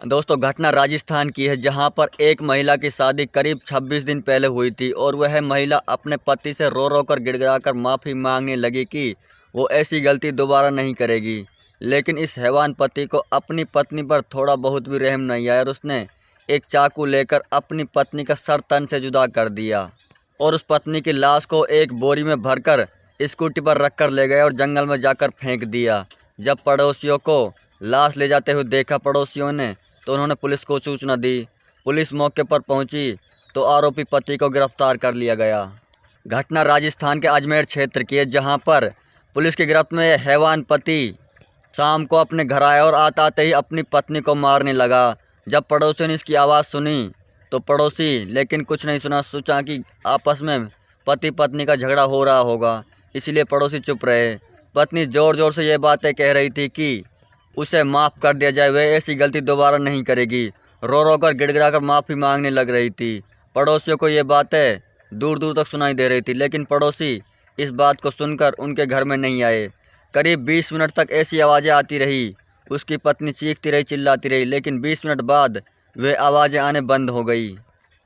दोस्तों घटना राजस्थान की है, जहां पर एक महिला की शादी करीब 26 दिन पहले हुई थी और वह महिला अपने पति से रो रो कर गिड़गिड़ाकर माफ़ी मांगने लगी कि वो ऐसी गलती दोबारा नहीं करेगी। लेकिन इस हैवान पति को अपनी पत्नी पर थोड़ा बहुत भी रहम नहीं आया और उसने एक चाकू लेकर अपनी पत्नी का सर तन से जुदा कर दिया और उस पत्नी की लाश को एक बोरी में भरकर स्कूटी पर रखकर ले गए और जंगल में जाकर फेंक दिया। जब पड़ोसियों को लाश ले जाते हुए देखा पड़ोसियों ने, तो उन्होंने पुलिस को सूचना दी। पुलिस मौके पर पहुंची तो आरोपी पति को गिरफ्तार कर लिया गया। घटना राजस्थान के अजमेर क्षेत्र की है, जहां पर पुलिस की गिरफ्त में हैवान पति शाम को अपने घर आया और आते आते ही अपनी पत्नी को मारने लगा। जब पड़ोसियों ने इसकी आवाज़ सुनी तो पड़ोसी लेकिन कुछ नहीं सुना, सोचा कि आपस में पति पत्नी का झगड़ा हो रहा होगा, इसलिए पड़ोसी चुप रहे। पत्नी ज़ोर ज़ोर से ये बातें कह रही थी कि उसे माफ़ कर दिया जाए, वह ऐसी गलती दोबारा नहीं करेगी। रो रो कर गिड़गिड़ाकर माफ़ी मांगने लग रही थी। पड़ोसियों को ये बातें दूर दूर तक सुनाई दे रही थी, लेकिन पड़ोसी इस बात को सुनकर उनके घर में नहीं आए। करीब 20 मिनट तक ऐसी आवाज़ें आती रही। उसकी पत्नी चीखती रही, चिल्लाती रही, लेकिन 20 मिनट बाद वे आवाज़ें आने बंद हो गई।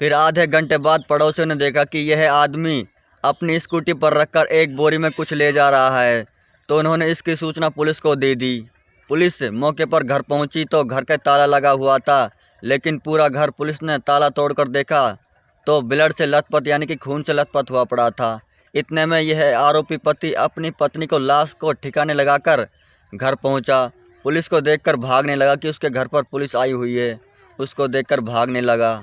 फिर आधे घंटे बाद पड़ोसियों ने देखा कि यह आदमी अपनी स्कूटी पर रखकर एक बोरी में कुछ ले जा रहा है, तो उन्होंने इसकी सूचना पुलिस को दे दी। पुलिस मौके पर घर पहुंची तो घर का ताला लगा हुआ था, लेकिन पूरा घर पुलिस ने ताला तोड़कर देखा तो ब्लड से लथपथ यानी कि खून से लथपथ हुआ पड़ा था। इतने में यह आरोपी पति अपनी पत्नी को लाश को ठिकाने लगाकर घर पहुंचा। पुलिस को देखकर भागने लगा कि उसके घर पर पुलिस आई हुई है। उसको देखकर भागने लगा।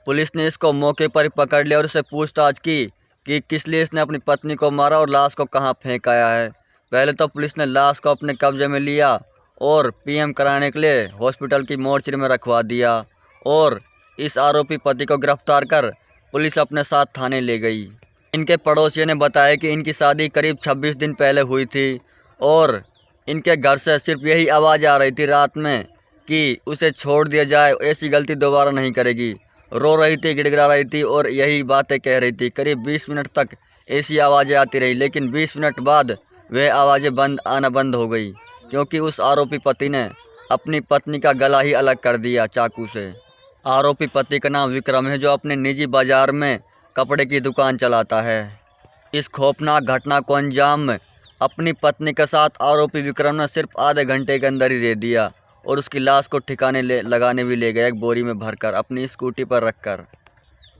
पुलिस ने इसको मौके पर ही पकड़ लिया और उससे पूछताछ की कि किस लिए इसने अपनी पत्नी को मारा और लाश को कहाँ फेंक आया है। पहले तो पुलिस ने लाश को अपने कब्जे में लिया और पीएम कराने के लिए हॉस्पिटल की मोर्चरी में रखवा दिया और इस आरोपी पति को गिरफ्तार कर पुलिस अपने साथ थाने ले गई। इनके पड़ोसियों ने बताया कि इनकी शादी करीब 26 दिन पहले हुई थी और इनके घर से सिर्फ यही आवाज़ आ रही थी रात में कि उसे छोड़ दिया जाए, ऐसी गलती दोबारा नहीं करेगी। रो रही थी, गिड़गिड़ा रही थी और यही बातें कह रही थी। करीब 20 मिनट तक ऐसी आवाज़ें आती रही, लेकिन 20 मिनट बाद वह आवाज़ें आना बंद हो गई, क्योंकि उस आरोपी पति ने अपनी पत्नी का गला ही अलग कर दिया चाकू से। आरोपी पति का नाम विक्रम है, जो अपने निजी बाजार में कपड़े की दुकान चलाता है। इस खौफनाक घटना को अंजाम अपनी पत्नी के साथ आरोपी विक्रम ने सिर्फ आधे घंटे के अंदर ही दे दिया और उसकी लाश को ठिकाने लगाने भी ले गया, एक बोरी में भरकर अपनी स्कूटी पर रखकर।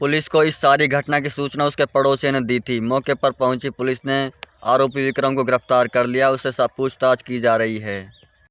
पुलिस को इस सारी घटना की सूचना उसके पड़ोसियों ने दी थी। मौके पर पहुंची पुलिस ने आरोपी विक्रम को गिरफ्तार कर लिया। उससे पूछताछ की जा रही है।